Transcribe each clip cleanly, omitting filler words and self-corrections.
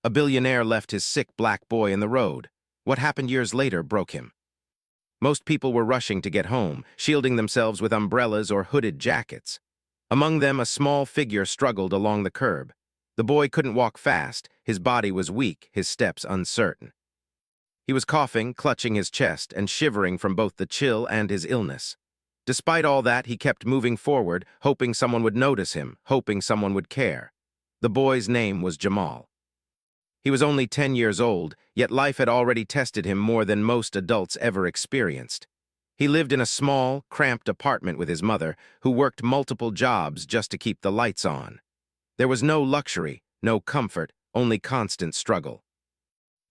A billionaire left his sick black boy in the road. What happened years later broke him. Most people were rushing to get home, shielding themselves with umbrellas or hooded jackets. Among them, a small figure struggled along the curb. The boy couldn't walk fast, his body was weak, his steps uncertain. He was coughing, clutching his chest, and shivering from both the chill and his illness. Despite all that, he kept moving forward, hoping someone would notice him, hoping someone would care. The boy's name was Jamal. He was only 10 years old, yet life had already tested him more than most adults ever experienced. He lived in a small, cramped apartment with his mother, who worked multiple jobs just to keep the lights on. There was no luxury, no comfort, only constant struggle.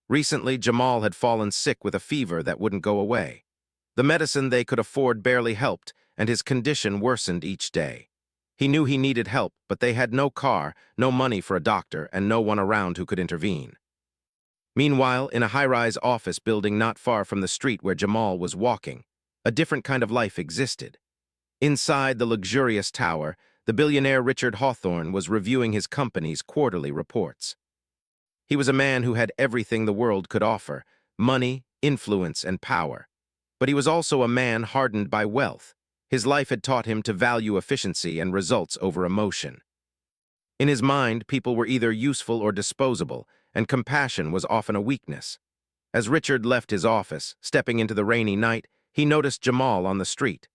Recently, Jamal had fallen sick with a fever that wouldn't go away. The medicine they could afford barely helped, and his condition worsened each day. He knew he needed help, but they had no car, no money for a doctor, and no one around who could intervene. Meanwhile, in a high-rise office building not far from the street where Jamal was walking, a different kind of life existed. Inside the luxurious tower, the billionaire Richard Hawthorne was reviewing his company's quarterly reports. He was a man who had everything the world could offer: money, influence, and power. But he was also a man hardened by wealth. His life had taught him to value efficiency and results over emotion. In his mind, people were either useful or disposable, and compassion was often a weakness. As Richard left his office, stepping into the rainy night, he noticed Jamal on the street.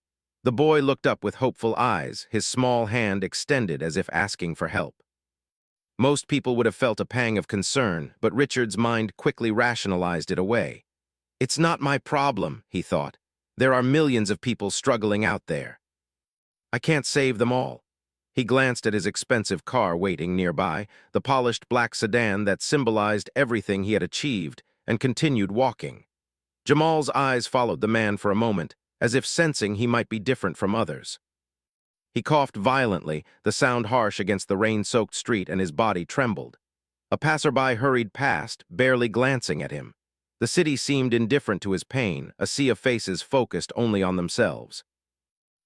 The boy looked up with hopeful eyes, his small hand extended as if asking for help. Most people would have felt a pang of concern, but Richard's mind quickly rationalized it away. "It's not my problem," he thought. "There are millions of people struggling out there. I can't save them all." He glanced at his expensive car waiting nearby, the polished black sedan that symbolized everything he had achieved, and continued walking. Jamal's eyes followed the man for a moment, as if sensing he might be different from others. He coughed violently, the sound harsh against the rain-soaked street, and his body trembled. A passerby hurried past, barely glancing at him. The city seemed indifferent to his pain, a sea of faces focused only on themselves.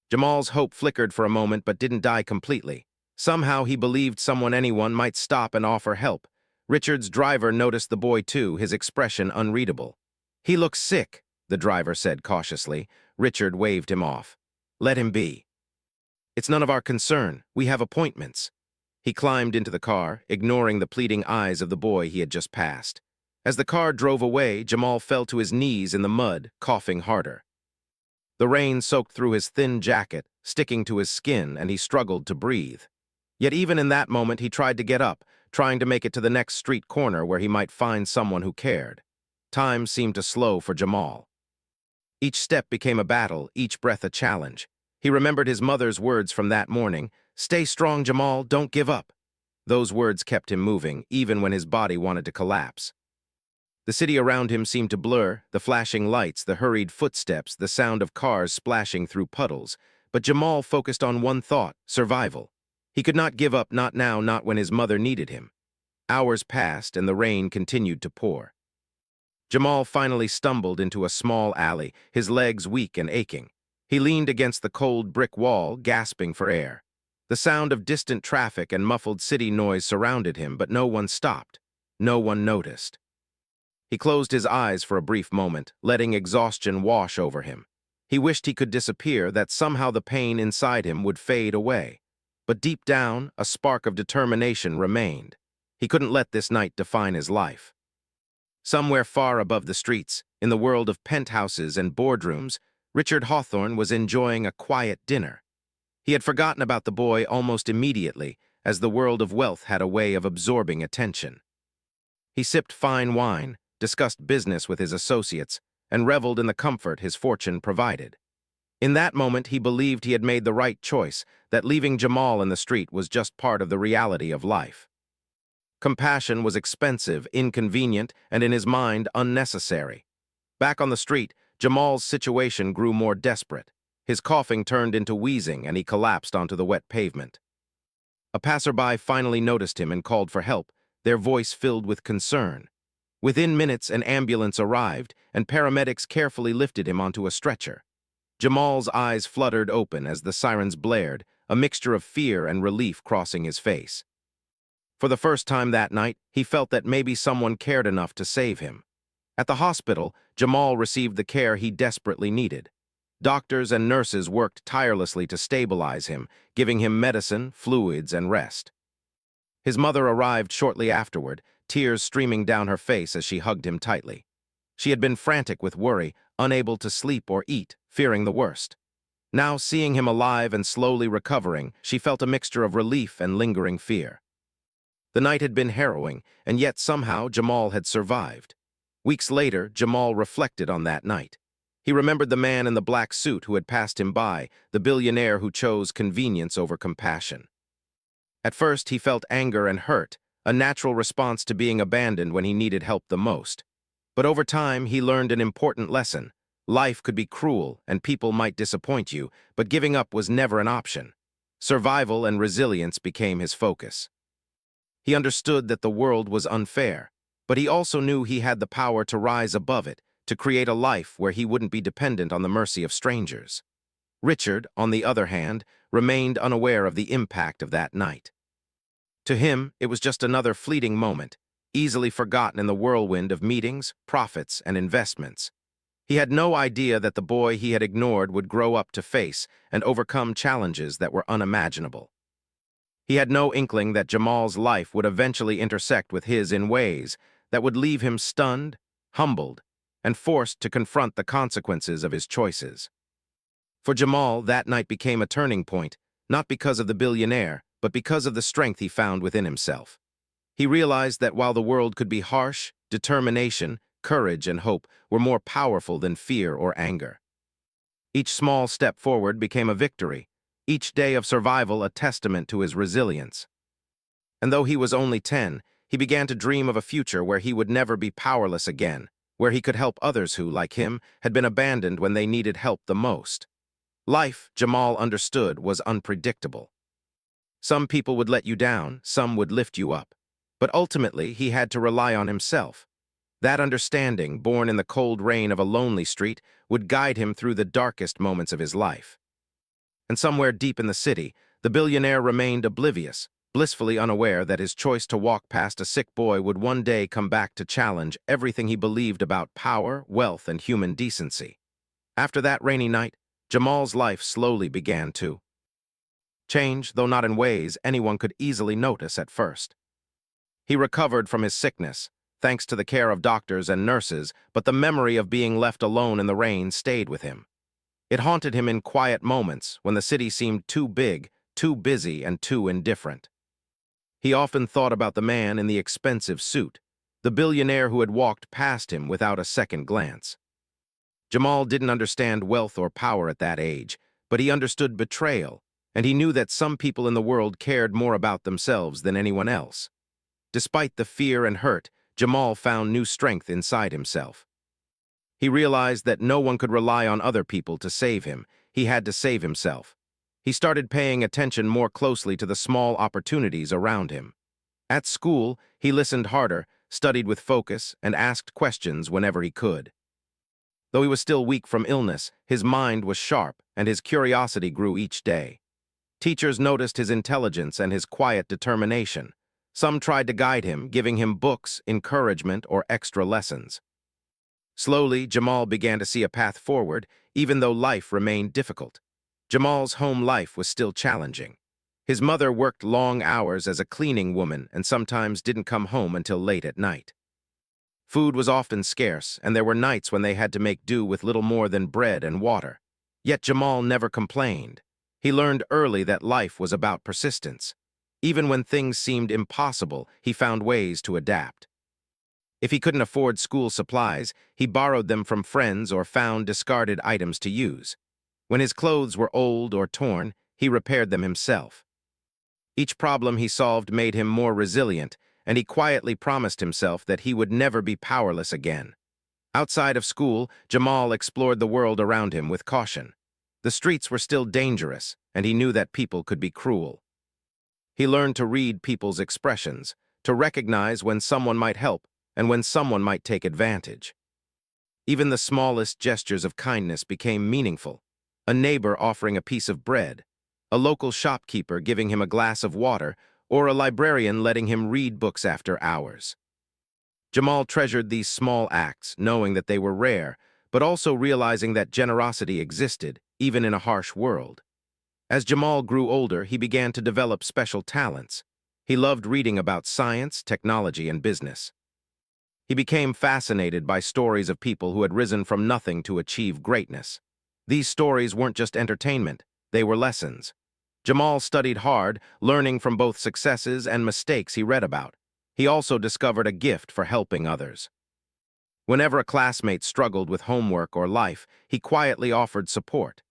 Jamal's hope flickered for a moment but didn't die completely. Somehow he believed anyone might stop and offer help. Richard's driver noticed the boy too, his expression unreadable. "He looks sick," the driver said cautiously. Richard waved him off. "Let him be. It's none of our concern. We have appointments." He climbed into the car, ignoring the pleading eyes of the boy he had just passed. As the car drove away, Jamal fell to his knees in the mud, coughing harder. The rain soaked through his thin jacket, sticking to his skin, and he struggled to breathe. Yet even in that moment he tried to get up, trying to make it to the next street corner where he might find someone who cared. Time seemed to slow for Jamal. Each step became a battle, each breath a challenge. He remembered his mother's words from that morning: "Stay strong, Jamal, don't give up." Those words kept him moving, even when his body wanted to collapse. The city around him seemed to blur, the flashing lights, the hurried footsteps, the sound of cars splashing through puddles. But Jamal focused on one thought: survival. He could not give up, not now, not when his mother needed him. Hours passed, and the rain continued to pour. Jamal finally stumbled into a small alley, his legs weak and aching. He leaned against the cold brick wall, gasping for air. The sound of distant traffic and muffled city noise surrounded him, but no one stopped. No one noticed. He closed his eyes for a brief moment, letting exhaustion wash over him. He wished he could disappear, that somehow the pain inside him would fade away. But deep down, a spark of determination remained. He couldn't let this night define his life. Somewhere far above the streets, in the world of penthouses and boardrooms, Richard Hawthorne was enjoying a quiet dinner. He had forgotten about the boy almost immediately, as the world of wealth had a way of absorbing attention. He sipped fine wine, discussed business with his associates, and reveled in the comfort his fortune provided. In that moment, he believed he had made the right choice, that leaving Jamal in the street was just part of the reality of life. Compassion was expensive, inconvenient, and in his mind, unnecessary. Back on the street, Jamal's situation grew more desperate. His coughing turned into wheezing, and he collapsed onto the wet pavement. A passerby finally noticed him and called for help, their voice filled with concern. Within minutes, an ambulance arrived, and paramedics carefully lifted him onto a stretcher. Jamal's eyes fluttered open as the sirens blared, a mixture of fear and relief crossing his face. For the first time that night, he felt that maybe someone cared enough to save him. At the hospital, Jamal received the care he desperately needed. Doctors and nurses worked tirelessly to stabilize him, giving him medicine, fluids, and rest. His mother arrived shortly afterward, tears streaming down her face as she hugged him tightly. She had been frantic with worry, unable to sleep or eat, fearing the worst. Now, seeing him alive and slowly recovering, she felt a mixture of relief and lingering fear. The night had been harrowing, and yet somehow Jamal had survived. Weeks later, Jamal reflected on that night. He remembered the man in the black suit who had passed him by, the billionaire who chose convenience over compassion. At first, he felt anger and hurt, a natural response to being abandoned when he needed help the most. But over time, he learned an important lesson. Life could be cruel, and people might disappoint you, but giving up was never an option. Survival and resilience became his focus. He understood that the world was unfair, but he also knew he had the power to rise above it, to create a life where he wouldn't be dependent on the mercy of strangers. Richard, on the other hand, remained unaware of the impact of that night. To him, it was just another fleeting moment, easily forgotten in the whirlwind of meetings, profits, and investments. He had no idea that the boy he had ignored would grow up to face and overcome challenges that were unimaginable. He had no inkling that Jamal's life would eventually intersect with his in ways that would leave him stunned, humbled, and forced to confront the consequences of his choices. For Jamal, that night became a turning point, not because of the billionaire, but because of the strength he found within himself. He realized that while the world could be harsh, determination, courage, and hope were more powerful than fear or anger. Each small step forward became a victory, each day of survival a testament to his resilience. And though he was only 10, he began to dream of a future where he would never be powerless again, where he could help others who, like him, had been abandoned when they needed help the most. Life, Jamal understood, was unpredictable. Some people would let you down, some would lift you up. But ultimately, he had to rely on himself. That understanding, born in the cold rain of a lonely street, would guide him through the darkest moments of his life. And somewhere deep in the city, the billionaire remained oblivious, blissfully unaware that his choice to walk past a sick boy would one day come back to challenge everything he believed about power, wealth, and human decency. After that rainy night, Jamal's life slowly began to change, though not in ways anyone could easily notice at first. He recovered from his sickness, thanks to the care of doctors and nurses, but the memory of being left alone in the rain stayed with him. It haunted him in quiet moments when the city seemed too big, too busy, and too indifferent. He often thought about the man in the expensive suit, the billionaire who had walked past him without a second glance. Jamal didn't understand wealth or power at that age, but he understood betrayal, and he knew that some people in the world cared more about themselves than anyone else. Despite the fear and hurt, Jamal found new strength inside himself. He realized that no one could rely on other people to save him. He had to save himself. He started paying attention more closely to the small opportunities around him. At school, he listened harder, studied with focus, and asked questions whenever he could. Though he was still weak from illness, his mind was sharp, and his curiosity grew each day. Teachers noticed his intelligence and his quiet determination. Some tried to guide him, giving him books, encouragement, or extra lessons. Slowly, Jamal began to see a path forward, even though life remained difficult. Jamal's home life was still challenging. His mother worked long hours as a cleaning woman and sometimes didn't come home until late at night. Food was often scarce, and there were nights when they had to make do with little more than bread and water. Yet Jamal never complained. He learned early that life was about persistence. Even when things seemed impossible, he found ways to adapt. If he couldn't afford school supplies, he borrowed them from friends or found discarded items to use. When his clothes were old or torn, he repaired them himself. Each problem he solved made him more resilient, and he quietly promised himself that he would never be powerless again. Outside of school, Jamal explored the world around him with caution. The streets were still dangerous, and he knew that people could be cruel. He learned to read people's expressions, to recognize when someone might help and when someone might take advantage. Even the smallest gestures of kindness became meaningful. A neighbor offering a piece of bread, a local shopkeeper giving him a glass of water, or a librarian letting him read books after hours. Jamal treasured these small acts, knowing that they were rare, but also realizing that generosity existed, even in a harsh world. As Jamal grew older, he began to develop special talents. He loved reading about science, technology, and business. He became fascinated by stories of people who had risen from nothing to achieve greatness. These stories weren't just entertainment, they were lessons. Jamal studied hard, learning from both successes and mistakes he read about. He also discovered a gift for helping others. Whenever a classmate struggled with homework or life, he quietly offered support.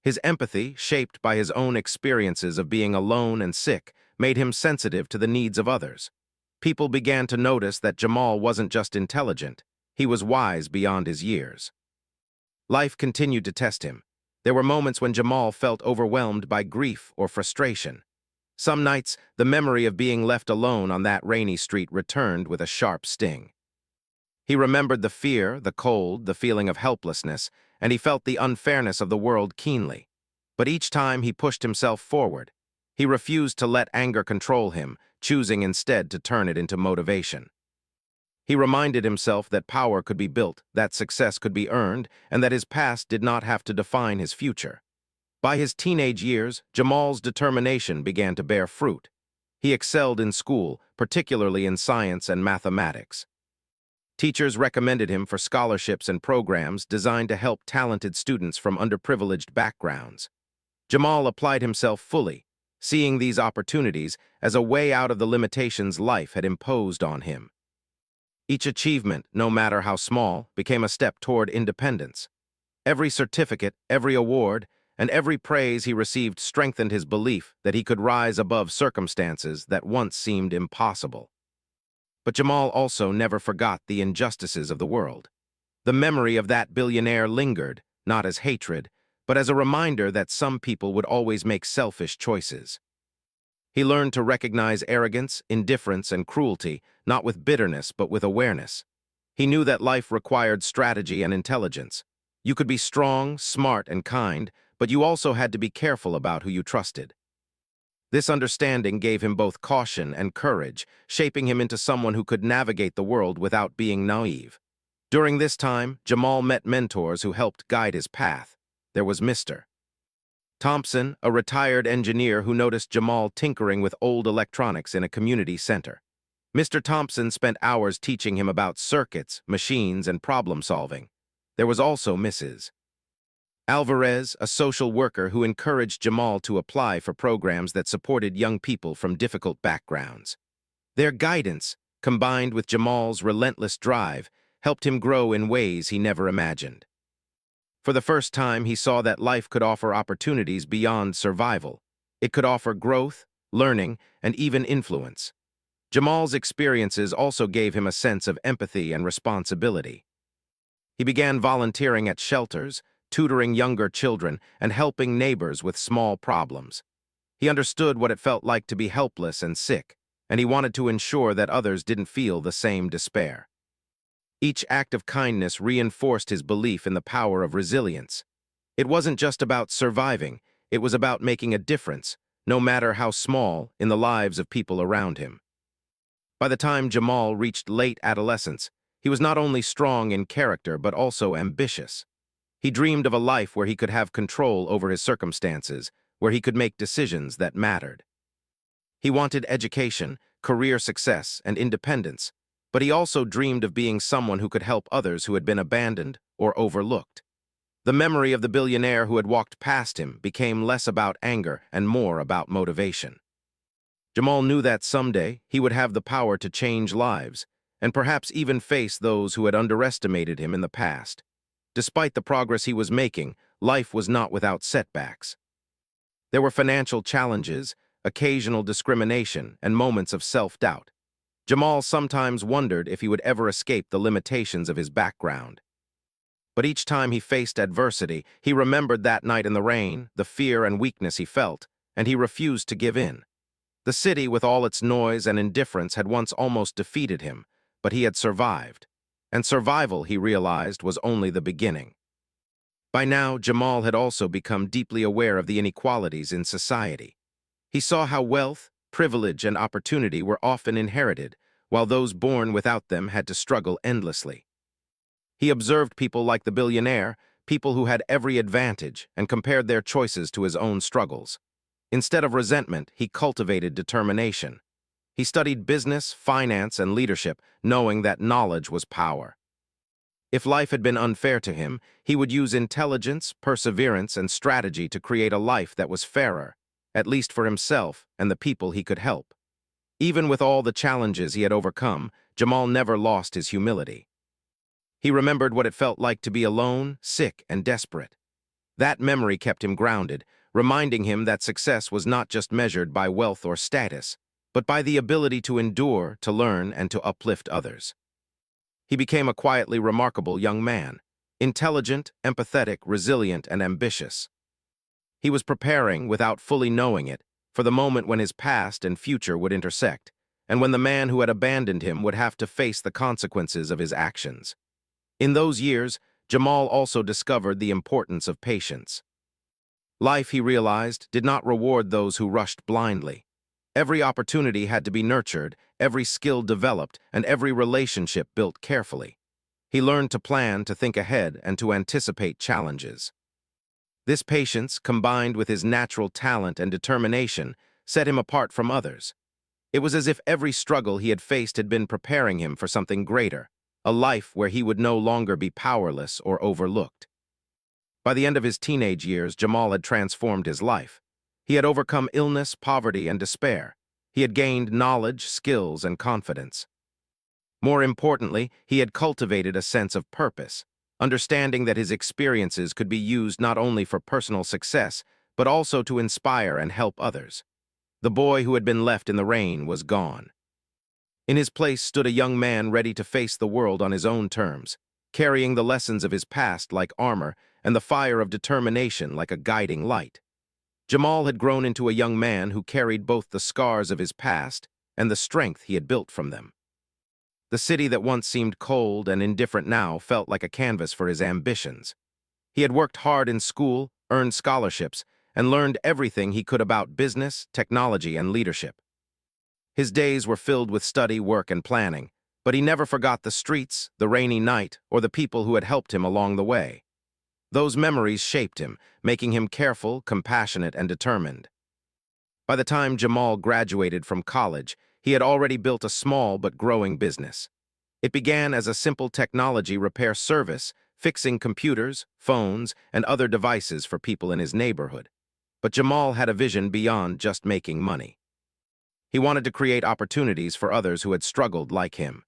His empathy, shaped by his own experiences of being alone and sick, made him sensitive to the needs of others. People began to notice that Jamal wasn't just intelligent, he was wise beyond his years. Life continued to test him. There were moments when Jamal felt overwhelmed by grief or frustration. Some nights, the memory of being left alone on that rainy street returned with a sharp sting. He remembered the fear, the cold, the feeling of helplessness, and he felt the unfairness of the world keenly. But each time he pushed himself forward. He refused to let anger control him, choosing instead to turn it into motivation. He reminded himself that power could be built, that success could be earned, and that his past did not have to define his future. By his teenage years, Jamal's determination began to bear fruit. He excelled in school, particularly in science and mathematics. Teachers recommended him for scholarships and programs designed to help talented students from underprivileged backgrounds. Jamal applied himself fully, seeing these opportunities as a way out of the limitations life had imposed on him. Each achievement, no matter how small, became a step toward independence. Every certificate, every award, and every praise he received strengthened his belief that he could rise above circumstances that once seemed impossible. But Jamal also never forgot the injustices of the world. The memory of that billionaire lingered, not as hatred, but as a reminder that some people would always make selfish choices. He learned to recognize arrogance, indifference, and cruelty, not with bitterness but with awareness. He knew that life required strategy and intelligence. You could be strong, smart, and kind, but you also had to be careful about who you trusted. This understanding gave him both caution and courage, shaping him into someone who could navigate the world without being naive. During this time, Jamal met mentors who helped guide his path. There was Mr. Thompson, a retired engineer who noticed Jamal tinkering with old electronics in a community center. Mr. Thompson spent hours teaching him about circuits, machines, and problem-solving. There was also Mrs. Alvarez, a social worker who encouraged Jamal to apply for programs that supported young people from difficult backgrounds. Their guidance, combined with Jamal's relentless drive, helped him grow in ways he never imagined. For the first time, he saw that life could offer opportunities beyond survival. It could offer growth, learning, and even influence. Jamal's experiences also gave him a sense of empathy and responsibility. He began volunteering at shelters, tutoring younger children, and helping neighbors with small problems. He understood what it felt like to be helpless and sick, and he wanted to ensure that others didn't feel the same despair. Each act of kindness reinforced his belief in the power of resilience. It wasn't just about surviving, it was about making a difference, no matter how small, in the lives of people around him. By the time Jamal reached late adolescence, he was not only strong in character but also ambitious. He dreamed of a life where he could have control over his circumstances, where he could make decisions that mattered. He wanted education, career success, and independence, but he also dreamed of being someone who could help others who had been abandoned or overlooked. The memory of the billionaire who had walked past him became less about anger and more about motivation. Jamal knew that someday he would have the power to change lives, and perhaps even face those who had underestimated him in the past. Despite the progress he was making, life was not without setbacks. There were financial challenges, occasional discrimination, and moments of self-doubt. Jamal sometimes wondered if he would ever escape the limitations of his background. But each time he faced adversity, he remembered that night in the rain, the fear and weakness he felt, and he refused to give in. The city, with all its noise and indifference, had once almost defeated him, but he had survived. And survival, he realized, was only the beginning. By now, Jamal had also become deeply aware of the inequalities in society. He saw how wealth, privilege, and opportunity were often inherited, while those born without them had to struggle endlessly. He observed people like the billionaire, people who had every advantage, and compared their choices to his own struggles. Instead of resentment, he cultivated determination. He studied business, finance, and leadership, knowing that knowledge was power. If life had been unfair to him, he would use intelligence, perseverance, and strategy to create a life that was fairer, at least for himself and the people he could help. Even with all the challenges he had overcome, Jamal never lost his humility. He remembered what it felt like to be alone, sick, and desperate. That memory kept him grounded, reminding him that success was not just measured by wealth or status, but by the ability to endure, to learn, and to uplift others. He became a quietly remarkable young man, intelligent, empathetic, resilient, and ambitious. He was preparing, without fully knowing it, for the moment when his past and future would intersect, and when the man who had abandoned him would have to face the consequences of his actions. In those years, Jamal also discovered the importance of patience. Life, he realized, did not reward those who rushed blindly. Every opportunity had to be nurtured, every skill developed, and every relationship built carefully. He learned to plan, to think ahead, and to anticipate challenges. This patience, combined with his natural talent and determination, set him apart from others. It was as if every struggle he had faced had been preparing him for something greater, a life where he would no longer be powerless or overlooked. By the end of his teenage years, Jamal had transformed his life. He had overcome illness, poverty, and despair. He had gained knowledge, skills, and confidence. More importantly, he had cultivated a sense of purpose, understanding that his experiences could be used not only for personal success, but also to inspire and help others. The boy who had been left in the rain was gone. In his place stood a young man ready to face the world on his own terms, carrying the lessons of his past like armor and the fire of determination like a guiding light. Jamal had grown into a young man who carried both the scars of his past and the strength he had built from them. The city that once seemed cold and indifferent now felt like a canvas for his ambitions. He had worked hard in school, earned scholarships, and learned everything he could about business, technology, and leadership. His days were filled with study, work, and planning, but he never forgot the streets, the rainy night, or the people who had helped him along the way. Those memories shaped him, making him careful, compassionate, and determined. By the time Jamal graduated from college, he had already built a small but growing business. It began as a simple technology repair service, fixing computers, phones, and other devices for people in his neighborhood. But Jamal had a vision beyond just making money. He wanted to create opportunities for others who had struggled like him.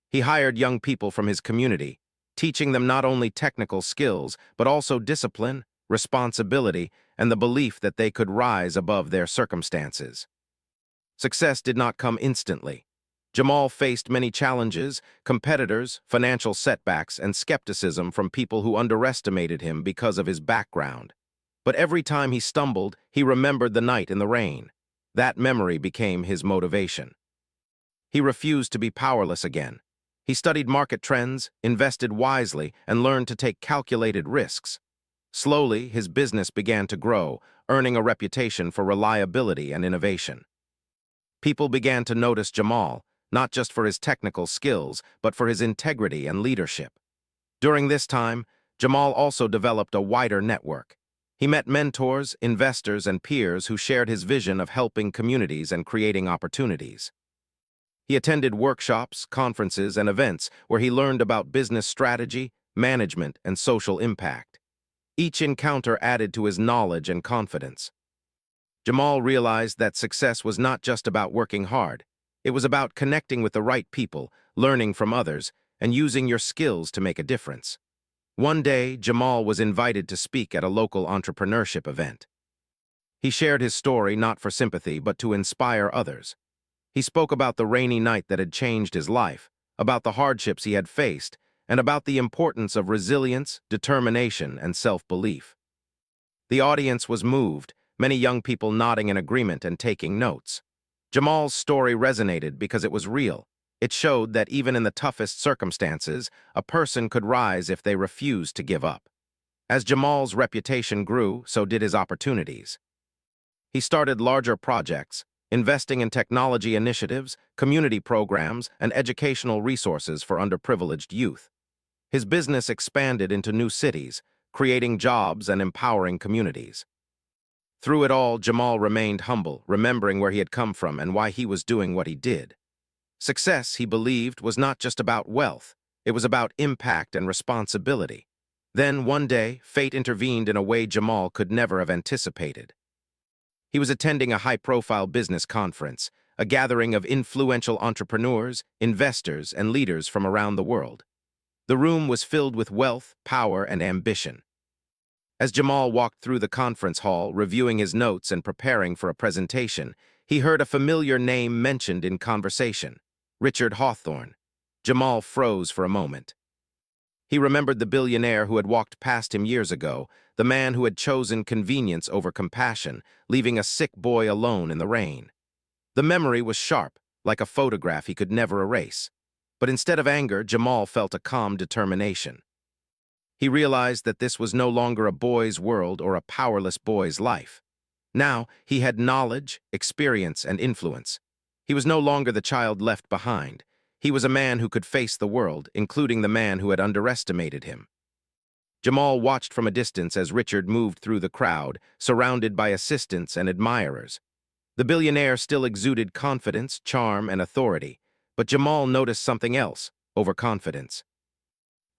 He hired young people from his community, teaching them not only technical skills, but also discipline, responsibility, and the belief that they could rise above their circumstances. Success did not come instantly. Jamal faced many challenges, competitors, financial setbacks, and skepticism from people who underestimated him because of his background. But every time he stumbled, he remembered the night in the rain. That memory became his motivation. He refused to be powerless again. He studied market trends, invested wisely, and learned to take calculated risks. Slowly, his business began to grow, earning a reputation for reliability and innovation. People began to notice Jamal, not just for his technical skills, but for his integrity and leadership. During this time, Jamal also developed a wider network. He met mentors, investors, and peers who shared his vision of helping communities and creating opportunities. He attended workshops, conferences, and events where he learned about business strategy, management, and social impact. Each encounter added to his knowledge and confidence. Jamal realized that success was not just about working hard. It was about connecting with the right people, learning from others, and using your skills to make a difference. One day, Jamal was invited to speak at a local entrepreneurship event. He shared his story not for sympathy, but to inspire others. He spoke about the rainy night that had changed his life, about the hardships he had faced, and about the importance of resilience, determination, and self-belief. The audience was moved, many young people nodding in agreement and taking notes. Jamal's story resonated because it was real. It showed that even in the toughest circumstances, a person could rise if they refused to give up. As Jamal's reputation grew, so did his opportunities. He started larger projects, investing in technology initiatives, community programs, and educational resources for underprivileged youth. His business expanded into new cities, creating jobs and empowering communities. Through it all, Jamal remained humble, remembering where he had come from and why he was doing what he did. Success, he believed, was not just about wealth. It was about impact and responsibility. Then, one day, fate intervened in a way Jamal could never have anticipated. He was attending a high-profile business conference, a gathering of influential entrepreneurs, investors, and leaders from around the world. The room was filled with wealth, power, and ambition. As Jamal walked through the conference hall, reviewing his notes and preparing for a presentation, he heard a familiar name mentioned in conversation: Richard Hawthorne. Jamal froze for a moment. He remembered the billionaire who had walked past him years ago, the man who had chosen convenience over compassion, leaving a sick boy alone in the rain. The memory was sharp, like a photograph he could never erase. But instead of anger, Jamal felt a calm determination. He realized that this was no longer a boy's world or a powerless boy's life. Now, he had knowledge, experience, and influence. He was no longer the child left behind. He was a man who could face the world, including the man who had underestimated him. Jamal watched from a distance as Richard moved through the crowd, surrounded by assistants and admirers. The billionaire still exuded confidence, charm, and authority, but Jamal noticed something else: overconfidence.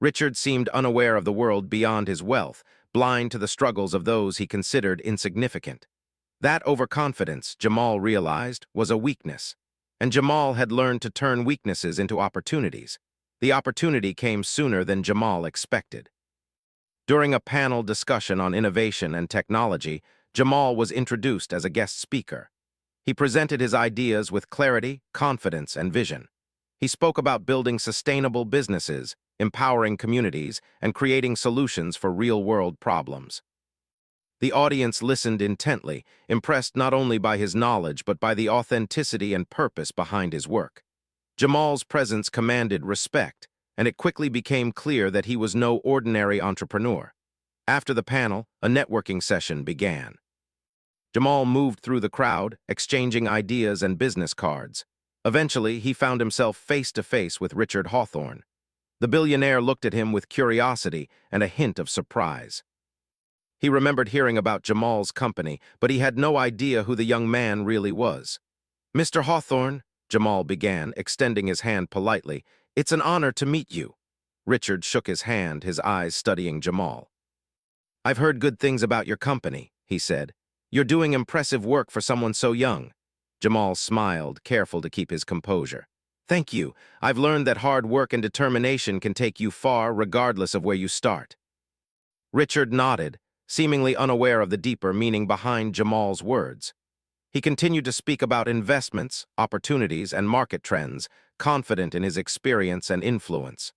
Richard seemed unaware of the world beyond his wealth, blind to the struggles of those he considered insignificant. That overconfidence, Jamal realized, was a weakness. And Jamal had learned to turn weaknesses into opportunities. The opportunity came sooner than Jamal expected. During a panel discussion on innovation and technology, Jamal was introduced as a guest speaker. He presented his ideas with clarity, confidence, and vision. He spoke about building sustainable businesses, empowering communities, and creating solutions for real-world problems. The audience listened intently, impressed not only by his knowledge but by the authenticity and purpose behind his work. Jamal's presence commanded respect, and it quickly became clear that he was no ordinary entrepreneur. After the panel, a networking session began. Jamal moved through the crowd, exchanging ideas and business cards. Eventually, he found himself face-to-face with Richard Hawthorne. The billionaire looked at him with curiosity and a hint of surprise. He remembered hearing about Jamal's company, but he had no idea who the young man really was. "Mr. Hawthorne," Jamal began, extending his hand politely, "it's an honor to meet you." Richard shook his hand, his eyes studying Jamal. "I've heard good things about your company," he said. "You're doing impressive work for someone so young." Jamal smiled, careful to keep his composure. "Thank you. I've learned that hard work and determination can take you far, regardless of where you start." Richard nodded, seemingly unaware of the deeper meaning behind Jamal's words. He continued to speak about investments, opportunities, and market trends, confident in his experience and influence.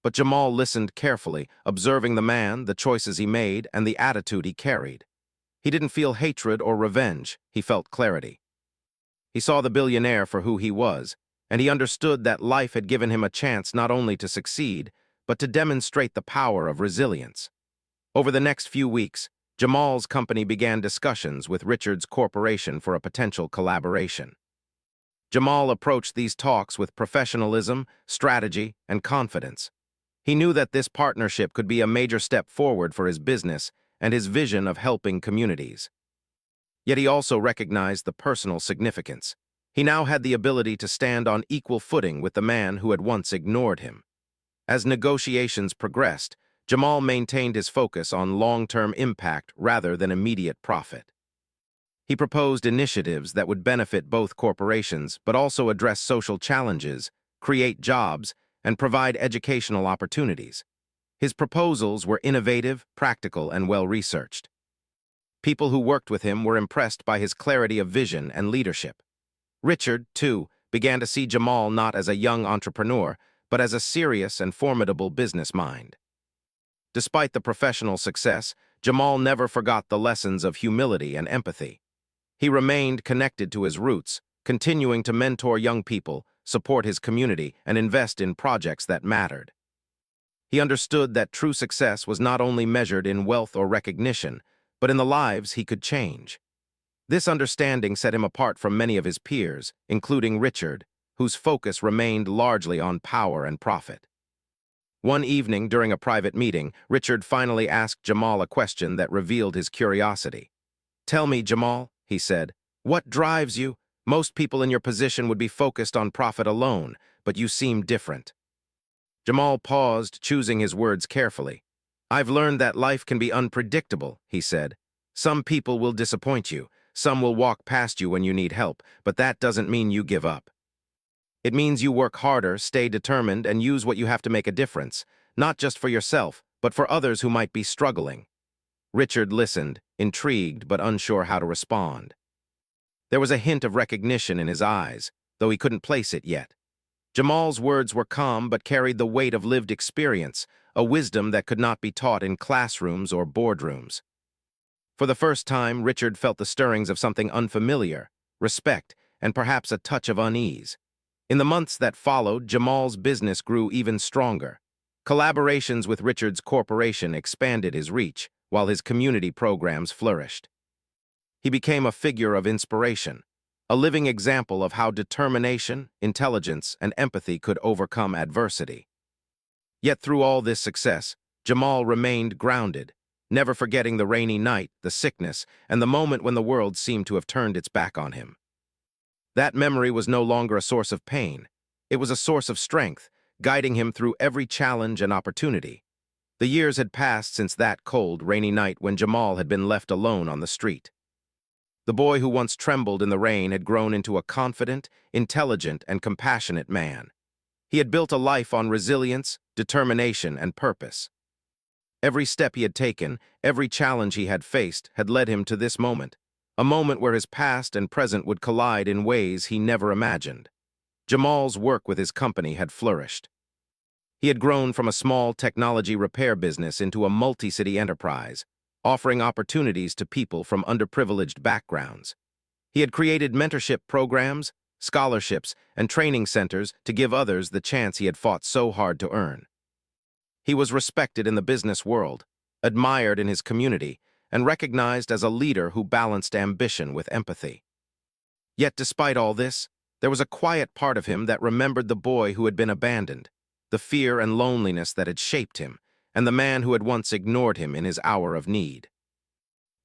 But Jamal listened carefully, observing the man, the choices he made, and the attitude he carried. He didn't feel hatred or revenge, he felt clarity. He saw the billionaire for who he was, and he understood that life had given him a chance not only to succeed, but to demonstrate the power of resilience. Over the next few weeks, Jamal's company began discussions with Richard's corporation for a potential collaboration. Jamal approached these talks with professionalism, strategy, and confidence. He knew that this partnership could be a major step forward for his business and his vision of helping communities. Yet he also recognized the personal significance. He now had the ability to stand on equal footing with the man who had once ignored him. As negotiations progressed, Jamal maintained his focus on long-term impact rather than immediate profit. He proposed initiatives that would benefit both corporations but also address social challenges, create jobs, and provide educational opportunities. His proposals were innovative, practical, and well-researched. People who worked with him were impressed by his clarity of vision and leadership. Richard, too, began to see Jamal not as a young entrepreneur, but as a serious and formidable business mind. Despite the professional success, Jamal never forgot the lessons of humility and empathy. He remained connected to his roots, continuing to mentor young people, support his community, and invest in projects that mattered. He understood that true success was not only measured in wealth or recognition, but in the lives he could change. This understanding set him apart from many of his peers, including Richard, whose focus remained largely on power and profit. One evening during a private meeting, Richard finally asked Jamal a question that revealed his curiosity. "Tell me, Jamal," he said, "what drives you? Most people in your position would be focused on profit alone, but you seem different." Jamal paused, choosing his words carefully. "I've learned that life can be unpredictable," he said. "Some people will disappoint you, some will walk past you when you need help, but that doesn't mean you give up. It means you work harder, stay determined, and use what you have to make a difference, not just for yourself, but for others who might be struggling." Richard listened, intrigued but unsure how to respond. There was a hint of recognition in his eyes, though he couldn't place it yet. Jamal's words were calm but carried the weight of lived experience, a wisdom that could not be taught in classrooms or boardrooms. For the first time, Richard felt the stirrings of something unfamiliar, respect, and perhaps a touch of unease. In the months that followed, Jamal's business grew even stronger. Collaborations with Richard's corporation expanded his reach, while his community programs flourished. He became a figure of inspiration, a living example of how determination, intelligence, and empathy could overcome adversity. Yet through all this success, Jamal remained grounded, never forgetting the rainy night, the sickness, and the moment when the world seemed to have turned its back on him. That memory was no longer a source of pain. It was a source of strength, guiding him through every challenge and opportunity. The years had passed since that cold, rainy night when Jamal had been left alone on the street. The boy who once trembled in the rain had grown into a confident, intelligent, and compassionate man. He had built a life on resilience, determination, and purpose. Every step he had taken, every challenge he had faced, had led him to this moment, a moment where his past and present would collide in ways he never imagined. Jamal's work with his company had flourished. He had grown from a small technology repair business into a multi-city enterprise, offering opportunities to people from underprivileged backgrounds. He had created mentorship programs, scholarships, and training centers to give others the chance he had fought so hard to earn. He was respected in the business world, admired in his community, and recognized as a leader who balanced ambition with empathy. Yet despite all this, there was a quiet part of him that remembered the boy who had been abandoned, the fear and loneliness that had shaped him, and the man who had once ignored him in his hour of need.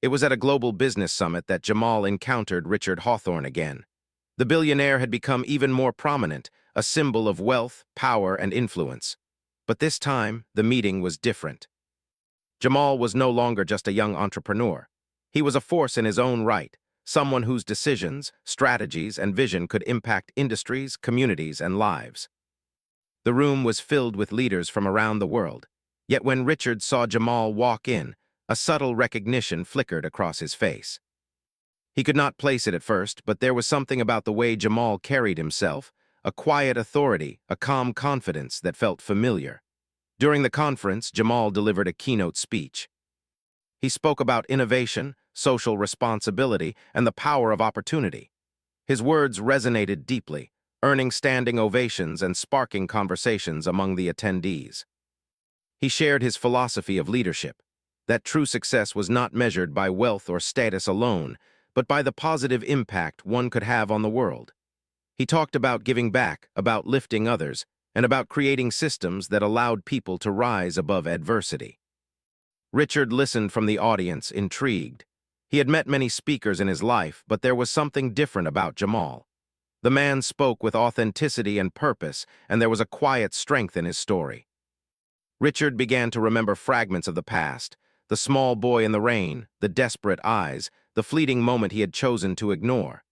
It was at a global business summit that Jamal encountered Richard Hawthorne again. The billionaire had become even more prominent, a symbol of wealth, power, and influence. But this time, the meeting was different. Jamal was no longer just a young entrepreneur. He was a force in his own right, someone whose decisions, strategies, and vision could impact industries, communities, and lives. The room was filled with leaders from around the world. Yet when Richard saw Jamal walk in, a subtle recognition flickered across his face. He could not place it at first, but there was something about the way Jamal carried himself, a quiet authority, a calm confidence that felt familiar. During the conference, Jamal delivered a keynote speech. He spoke about innovation, social responsibility, and the power of opportunity. His words resonated deeply, earning standing ovations and sparking conversations among the attendees. He shared his philosophy of leadership, that true success was not measured by wealth or status alone, but by the positive impact one could have on the world. He talked about giving back, about lifting others, and about creating systems that allowed people to rise above adversity. Richard listened from the audience, intrigued. He had met many speakers in his life, but there was something different about Jamal. The man spoke with authenticity and purpose, and there was a quiet strength in his story. Richard began to remember fragments of the past, the small boy in the rain, the desperate eyes, the fleeting moment he had chosen to ignore.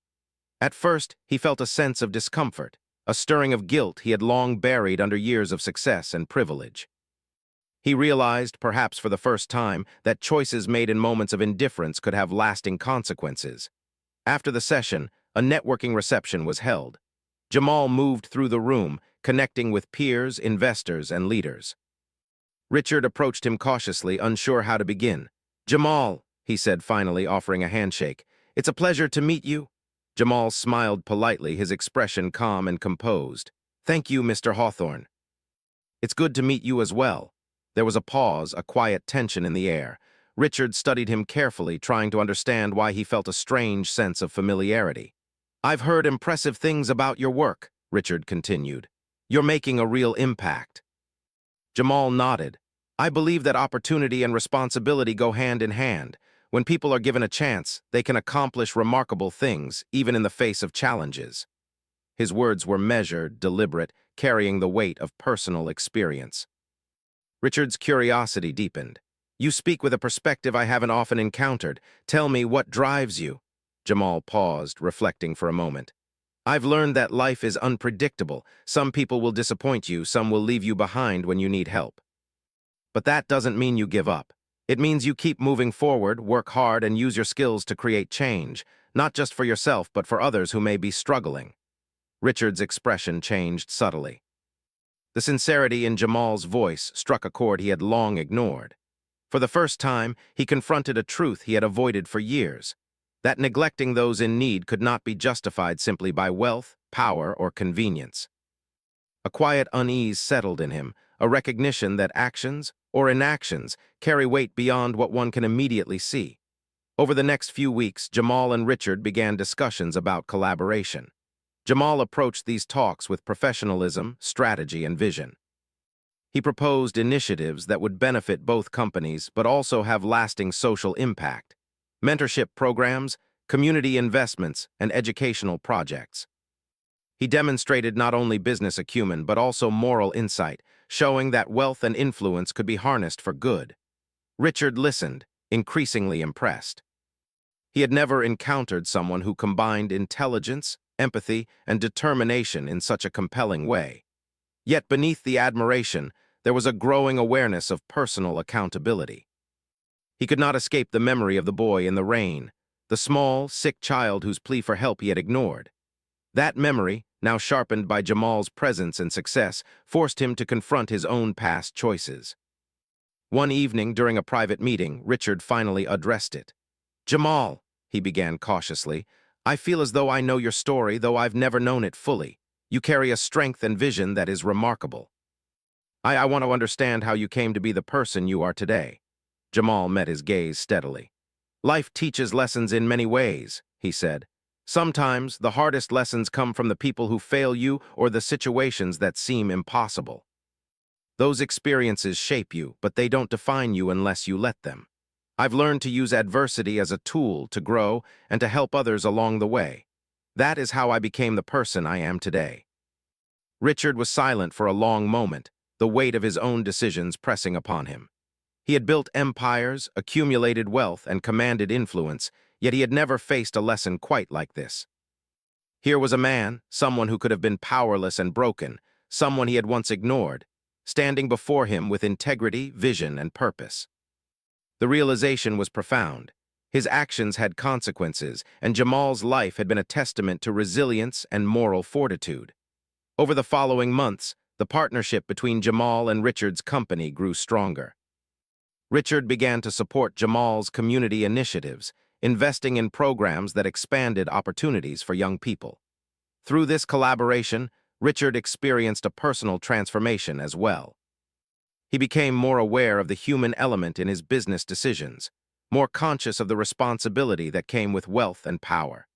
At first, he felt a sense of discomfort, a stirring of guilt he had long buried under years of success and privilege. He realized, perhaps for the first time, that choices made in moments of indifference could have lasting consequences. After the session, a networking reception was held. Jamal moved through the room, connecting with peers, investors, and leaders. Richard approached him cautiously, unsure how to begin. "Jamal," he said finally, offering a handshake, "it's a pleasure to meet you." Jamal smiled politely, his expression calm and composed. "Thank you, Mr. Hawthorne." "It's good to meet you as well." There was a pause, a quiet tension in the air. Richard studied him carefully, trying to understand why he felt a strange sense of familiarity. "I've heard impressive things about your work," Richard continued. "You're making a real impact." Jamal nodded. "I believe that opportunity and responsibility go hand in hand. When people are given a chance, they can accomplish remarkable things, even in the face of challenges." His words were measured, deliberate, carrying the weight of personal experience. Richard's curiosity deepened. "You speak with a perspective I haven't often encountered. Tell me, what drives you?" Jamal paused, reflecting for a moment. "I've learned that life is unpredictable. Some people will disappoint you, some will leave you behind when you need help. But that doesn't mean you give up. It means you keep moving forward, work hard, and use your skills to create change, not just for yourself, but for others who may be struggling." Richard's expression changed subtly. The sincerity in Jamal's voice struck a chord he had long ignored. For the first time, he confronted a truth he had avoided for years, that neglecting those in need could not be justified simply by wealth, power, or convenience. A quiet unease settled in him, a recognition that actions, or inactions, carry weight beyond what one can immediately see. Over the next few weeks, Jamal and Richard began discussions about collaboration. Jamal approached these talks with professionalism, strategy, and vision. He proposed initiatives that would benefit both companies but also have lasting social impact: mentorship programs, community investments, and educational projects. He demonstrated not only business acumen but also moral insight, showing that wealth and influence could be harnessed for good. Richard listened, increasingly impressed. He had never encountered someone who combined intelligence, empathy, and determination in such a compelling way. Yet beneath the admiration, there was a growing awareness of personal accountability. He could not escape the memory of the boy in the rain, the small, sick child whose plea for help he had ignored. That memory, now sharpened by Jamal's presence and success, forced him to confront his own past choices. One evening, during a private meeting, Richard finally addressed it. "Jamal," he began cautiously, "I feel as though I know your story, though I've never known it fully. You carry a strength and vision that is remarkable. I want to understand how you came to be the person you are today." Jamal met his gaze steadily. "Life teaches lessons in many ways," he said. "Sometimes the hardest lessons come from the people who fail you or the situations that seem impossible. Those experiences shape you, but they don't define you unless you let them. I've learned to use adversity as a tool to grow and to help others along the way. That is how I became the person I am today." Richard was silent for a long moment, the weight of his own decisions pressing upon him. He had built empires, accumulated wealth, and commanded influence, yet he had never faced a lesson quite like this. Here was a man, someone who could have been powerless and broken, someone he had once ignored, standing before him with integrity, vision, and purpose. The realization was profound. His actions had consequences, and Jamal's life had been a testament to resilience and moral fortitude. Over the following months, the partnership between Jamal and Richard's company grew stronger. Richard began to support Jamal's community initiatives, investing in programs that expanded opportunities for young people. Through this collaboration, Richard experienced a personal transformation as well. He became more aware of the human element in his business decisions, more conscious of the responsibility that came with wealth and power.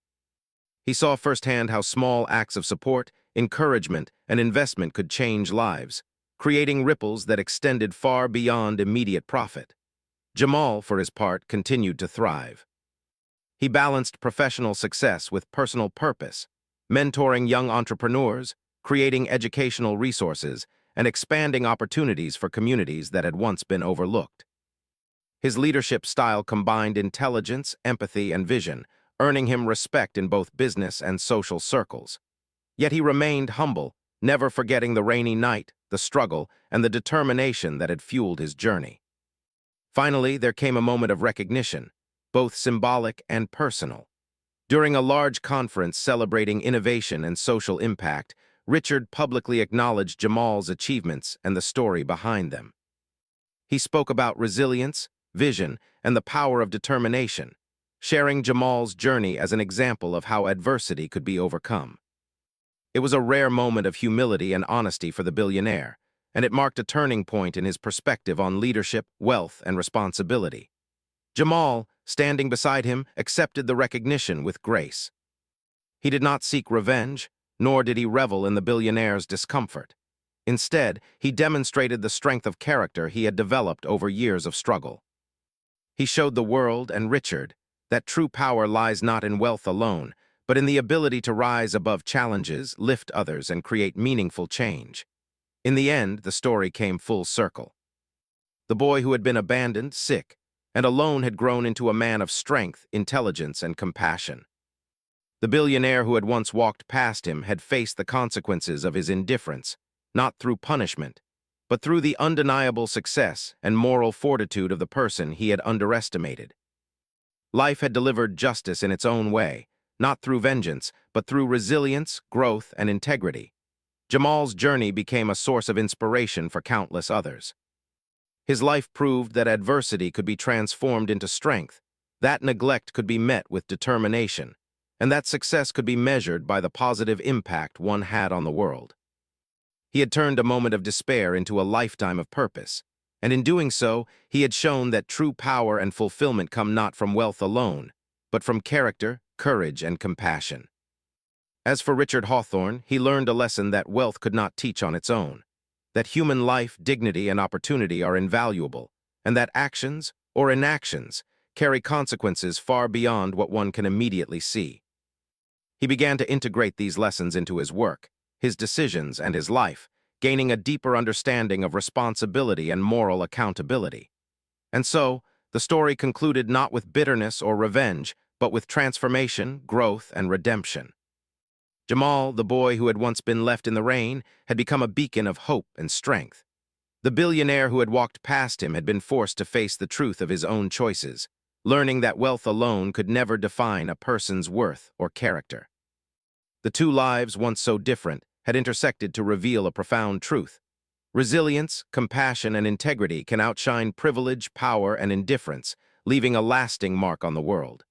He saw firsthand how small acts of support, encouragement, and investment could change lives, creating ripples that extended far beyond immediate profit. Jamal, for his part, continued to thrive. He balanced professional success with personal purpose, mentoring young entrepreneurs, creating educational resources, and expanding opportunities for communities that had once been overlooked. His leadership style combined intelligence, empathy, and vision, earning him respect in both business and social circles. Yet he remained humble, never forgetting the rainy night, the struggle, and the determination that had fueled his journey. Finally, there came a moment of recognition, both symbolic and personal. During a large conference celebrating innovation and social impact, Richard publicly acknowledged Jamal's achievements and the story behind them. He spoke about resilience, vision, and the power of determination, sharing Jamal's journey as an example of how adversity could be overcome. It was a rare moment of humility and honesty for the billionaire, and it marked a turning point in his perspective on leadership, wealth, and responsibility. Jamal, standing beside him, accepted the recognition with grace. He did not seek revenge, nor did he revel in the billionaire's discomfort. Instead, he demonstrated the strength of character he had developed over years of struggle. He showed the world and Richard that true power lies not in wealth alone, but in the ability to rise above challenges, lift others, and create meaningful change. In the end, the story came full circle. The boy who had been abandoned, sick, and alone had grown into a man of strength, intelligence, and compassion. The billionaire who had once walked past him had faced the consequences of his indifference, not through punishment, but through the undeniable success and moral fortitude of the person he had underestimated. Life had delivered justice in its own way, not through vengeance, but through resilience, growth, and integrity. Jamal's journey became a source of inspiration for countless others. His life proved that adversity could be transformed into strength, that neglect could be met with determination, and that success could be measured by the positive impact one had on the world. He had turned a moment of despair into a lifetime of purpose, and in doing so, he had shown that true power and fulfillment come not from wealth alone, but from character, courage, and compassion. As for Richard Hawthorne, he learned a lesson that wealth could not teach on its own, that human life, dignity, and opportunity are invaluable, and that actions, or inactions, carry consequences far beyond what one can immediately see. He began to integrate these lessons into his work, his decisions, and his life, gaining a deeper understanding of responsibility and moral accountability. And so, the story concluded not with bitterness or revenge, but with transformation, growth, and redemption. Jamal, the boy who had once been left in the rain, had become a beacon of hope and strength. The billionaire who had walked past him had been forced to face the truth of his own choices, learning that wealth alone could never define a person's worth or character. The two lives, once so different, had intersected to reveal a profound truth. Resilience, compassion, and integrity can outshine privilege, power, and indifference, leaving a lasting mark on the world.